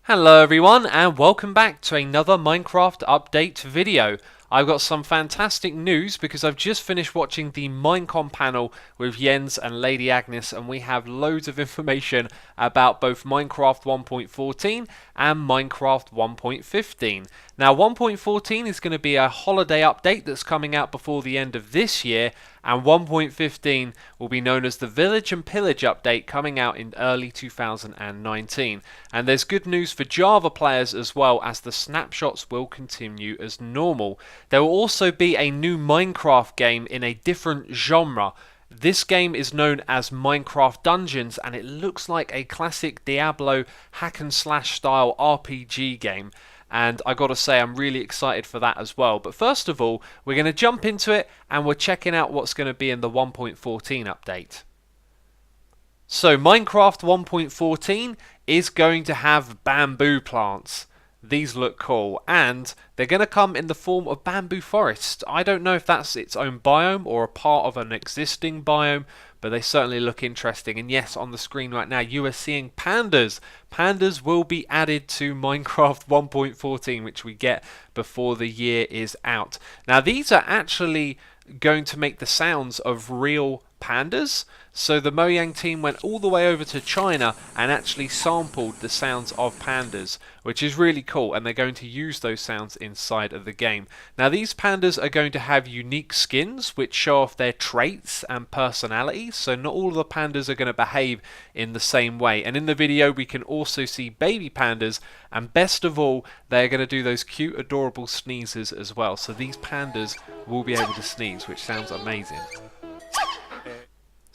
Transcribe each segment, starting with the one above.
Hello everyone and welcome back to another Minecraft update video. I've got some fantastic news because I've just finished watching the Minecon panel with Jens and Lady Agnes, and we have loads of information about both Minecraft 1.14 and Minecraft 1.15. Now 1.14 is going to be a holiday update that's coming out before the end of this year, and 1.15 will be known as the Village and Pillage update coming out in early 2019. And there's good news for Java players as well, as the snapshots will continue as normal. There will also be a new Minecraft game in a different genre. This game is known as Minecraft Dungeons, and it looks like a classic Diablo hack and slash style RPG game. And I gotta say, I'm really excited for that as well. But first of all, we're going to jump into it and we're checking out what's going to be in the 1.14 update. So Minecraft 1.14 is going to have bamboo plants. These look cool, and they're going to come in the form of bamboo forest. I don't know if that's its own biome or a part of an existing biome, but they certainly look interesting. And yes, on the screen right now you are seeing pandas. Pandas will be added to Minecraft 1.14, which we get before the year is out. Now these are actually going to make the sounds of real pandas. So the Mojang team went all the way over to China and actually sampled the sounds of pandas, which is really cool, and they're going to use those sounds inside of the game. Now these pandas are going to have unique skins which show off their traits and personalities, so not all of the pandas are going to behave in the same way. And in the video we can also see baby pandas, and best of all, they're going to do those cute adorable sneezes as well. So these pandas will be able to sneeze, which sounds amazing.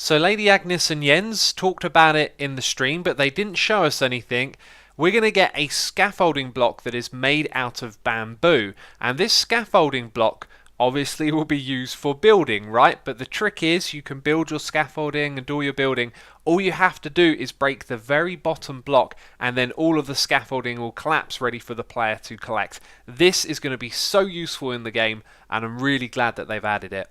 So Lady Agnes and Jens talked about it in the stream, but they didn't show us anything. We're going to get a scaffolding block that is made out of bamboo, and this scaffolding block obviously will be used for building, right? But the trick is you can build your scaffolding and do your building. All you have to do is break the very bottom block, and then all of the scaffolding will collapse ready for the player to collect. This is going to be so useful in the game, and I'm really glad that they've added it.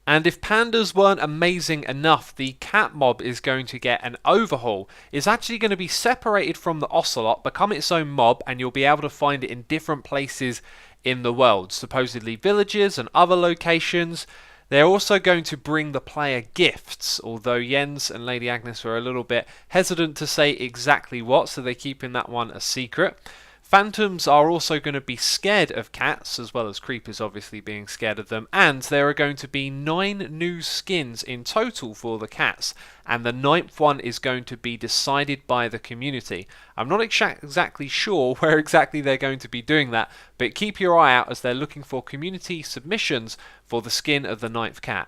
And if pandas weren't amazing enough, the cat mob is going to get an overhaul. It's actually going to be separated from the ocelot, become its own mob, and you'll be able to find it in different places in the world, supposedly villages and other locations. They're also going to bring the player gifts, although Jens and Lady Agnes were a little bit hesitant to say exactly what, so they're keeping that one a secret. Phantoms are also going to be scared of cats, as well as creepers obviously being scared of them, and there are going to be 9 new skins in total for the cats, and the 9th one is going to be decided by the community. I'm not exactly sure where exactly they're going to be doing that, but keep your eye out as they're looking for community submissions for the skin of the 9th cat.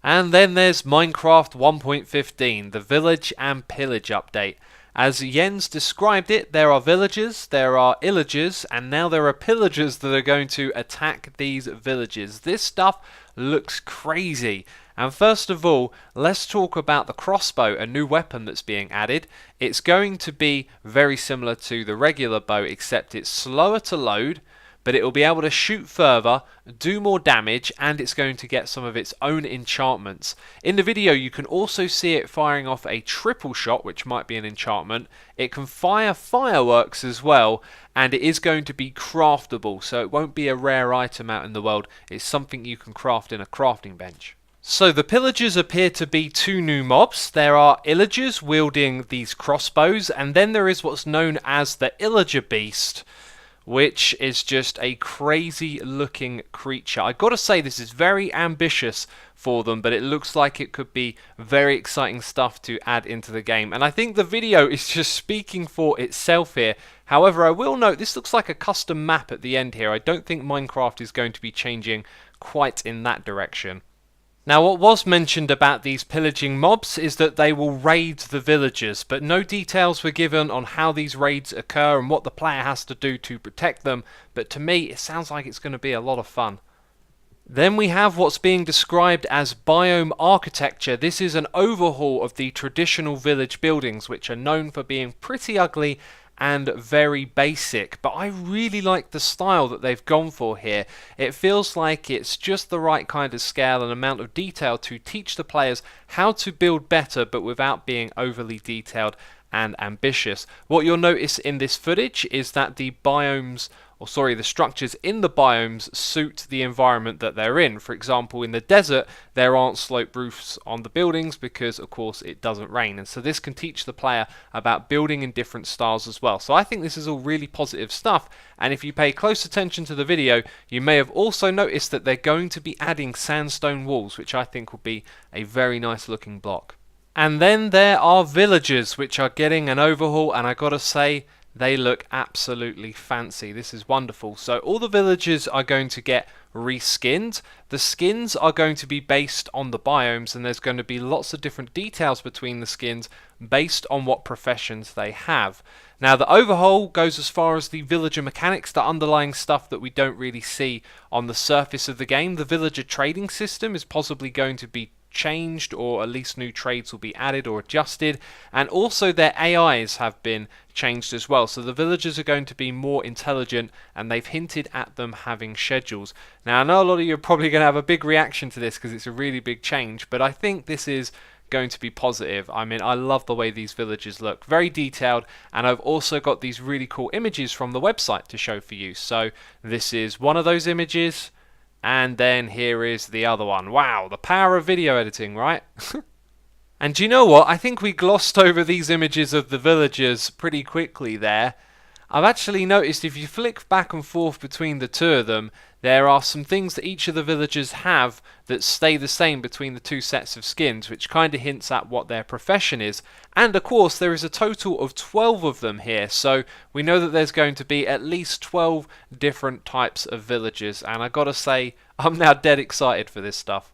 And then there's Minecraft 1.15, the Village and Pillage update. As Jens described it, there are villagers, there are illagers, and now there are pillagers that are going to attack these villages. This stuff looks crazy. And first of all, let's talk about the crossbow, a new weapon that's being added. It's going to be very similar to the regular bow, except it's slower to load, but it will be able to shoot further, do more damage, and it's going to get some of its own enchantments. In the video you can also see it firing off a triple shot, which might be an enchantment. It can fire fireworks as well, and it is going to be craftable, so it won't be a rare item out in the world. It's something you can craft in a crafting bench. So the pillagers appear to be 2 new mobs. There are illagers wielding these crossbows, and then there is what's known as the illager beast, which is just a crazy looking creature. I gotta say, this is very ambitious for them, but it looks like it could be very exciting stuff to add into the game. And I think the video is just speaking for itself here. However, I will note this looks like a custom map at the end here. I don't think Minecraft is going to be changing quite in that direction. Now, what was mentioned about these pillaging mobs is that they will raid the villagers, but no details were given on how these raids occur and what the player has to do to protect them, but to me it sounds like it's going to be a lot of fun. Then we have what's being described as biome architecture. This is an overhaul of the traditional village buildings, which are known for being pretty ugly and very basic, but I really like the style that they've gone for here. It feels like it's just the right kind of scale and amount of detail to teach the players how to build better, but without being overly detailed and ambitious. What you'll notice in this footage is that the structures in the biomes suit the environment that they're in. For example, in the desert, there aren't sloped roofs on the buildings because, of course, it doesn't rain. And so this can teach the player about building in different styles as well. So I think this is all really positive stuff. And if you pay close attention to the video, you may have also noticed that they're going to be adding sandstone walls, which I think will be a very nice looking block. And then there are villagers, which are getting an overhaul, and I gotta say, they look absolutely fancy. This is wonderful. So all the villagers are going to get reskinned. The skins are going to be based on the biomes, and there's going to be lots of different details between the skins based on what professions they have. Now the overhaul goes as far as the villager mechanics, the underlying stuff that we don't really see on the surface of the game. The villager trading system is possibly going to be changed, or at least new trades will be added or adjusted, and also their AIs have been changed as well. So the villagers are going to be more intelligent, and they've hinted at them having schedules. Now I know a lot of you are probably going to have a big reaction to this because it's a really big change, but I think this is going to be positive. I mean, I love the way these villagers look, very detailed, and I've also got these really cool images from the website to show for you. So this is one of those images, and then here is the other one. Wow, the power of video editing, right? And do you know what? I think we glossed over these images of the villagers pretty quickly there. I've actually noticed if you flick back and forth between the two of them, there are some things that each of the villagers have that stay the same between the two sets of skins, which kind of hints at what their profession is. And of course there is a total of 12 of them here, so we know that there's going to be at least 12 different types of villagers, and I gotta say, I'm now dead excited for this stuff.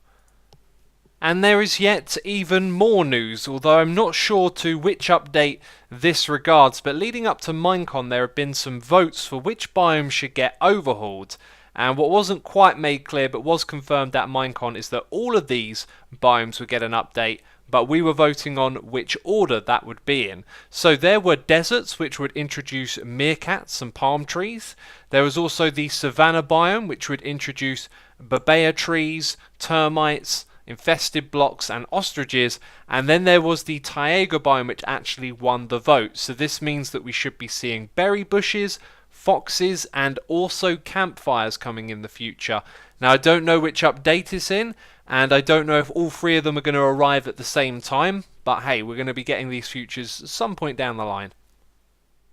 And there is yet even more news, although I'm not sure to which update this regards, but leading up to Minecon there have been some votes for which biome should get overhauled. And what wasn't quite made clear but was confirmed at Minecon is that all of these biomes would get an update, but we were voting on which order that would be in. So there were deserts, which would introduce meerkats and palm trees. There was also the savanna biome, which would introduce babaya trees, termites, infested blocks and ostriches, and then there was the taiga biome, which actually won the vote. So this means that we should be seeing berry bushes, foxes, and also campfires coming in the future. Now I don't know which update it's in, and I don't know if all three of them are going to arrive at the same time, but hey, we're going to be getting these features at some point down the line.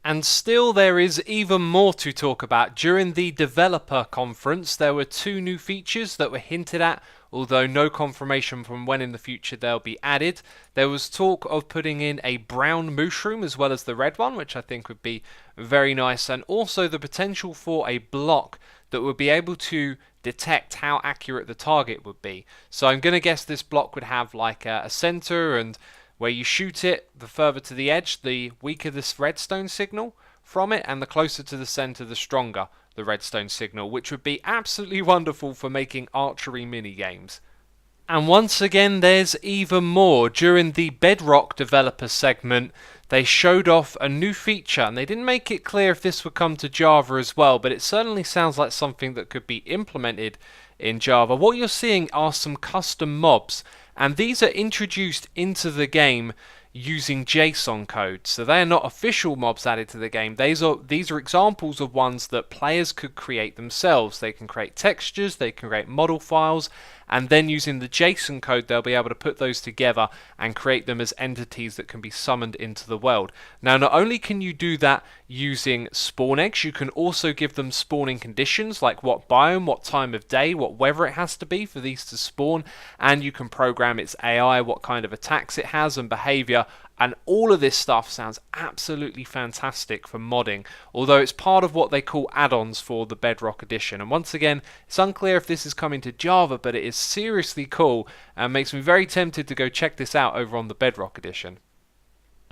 And still there is even more to talk about. During the developer conference there were two new features that were hinted at, although no confirmation from when in the future they'll be added. There was talk of putting in a brown mushroom as well as the red one, which I think would be very nice, and also the potential for a block that would be able to detect how accurate the target would be. So I'm going to guess this block would have like a center, and where you shoot it, the further to the edge, the weaker this redstone signal from it, and the closer to the center, the stronger the redstone signal, which would be absolutely wonderful for making archery mini games. And once again there's even more. During the Bedrock developer segment they showed off a new feature, and they didn't make it clear if this would come to Java as well, but it certainly sounds like something that could be implemented in Java. What you're seeing are some custom mobs, and these are introduced into the game using JSON code. So they are not official mobs added to the game. These are examples of ones that players could create themselves. They can create textures, they can create model files, and then using the JSON code they'll be able to put those together and create them as entities that can be summoned into the world. Now not only can you do that using spawn eggs, you can also give them spawning conditions like what biome, what time of day, what weather it has to be for these to spawn, and you can program its AI, what kind of attacks it has and behavior. And all of this stuff sounds absolutely fantastic for modding, although it's part of what they call add-ons for the Bedrock edition. And once again, it's unclear if this is coming to Java, but it is seriously cool and makes me very tempted to go check this out over on the Bedrock edition.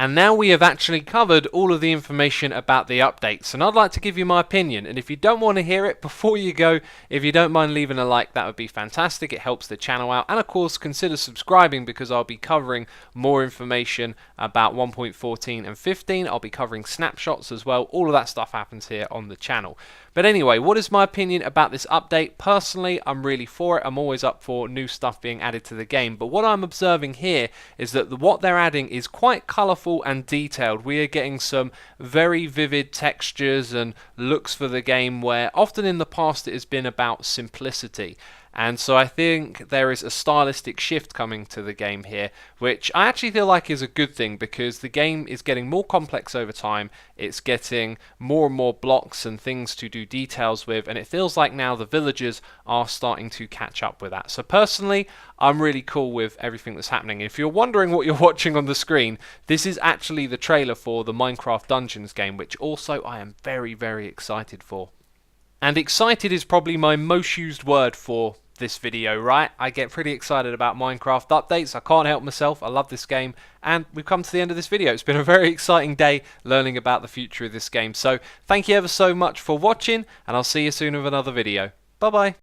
And now we have actually covered all of the information about the updates, and I'd like to give you my opinion, and if you don't want to hear it before you go, if you don't mind leaving a like, that would be fantastic. It helps the channel out, and of course consider subscribing because I'll be covering more information about 1.14 and 15. I'll be covering snapshots as well. All of that stuff happens here on the channel. But anyway, what is my opinion about this update? Personally, I'm really for it. I'm always up for new stuff being added to the game, but what I'm observing here is that what they're adding is quite colourful colourful and detailed. We are getting some very vivid textures and looks for the game where often in the past it has been about simplicity. And so I think there is a stylistic shift coming to the game here, which I actually feel like is a good thing, because the game is getting more complex over time. It's getting more and more blocks and things to do details with, and it feels like now the villagers are starting to catch up with that. So personally, I'm really cool with everything that's happening. If you're wondering what you're watching on the screen, this is actually the trailer for the Minecraft Dungeons game, which also I am very, very excited for. And excited is probably my most used word for this video, right? I get pretty excited about Minecraft updates. I can't help myself. I love this game. And we've come to the end of this video. It's been a very exciting day learning about the future of this game. So thank you ever so much for watching, and I'll see you soon with another video. Bye bye.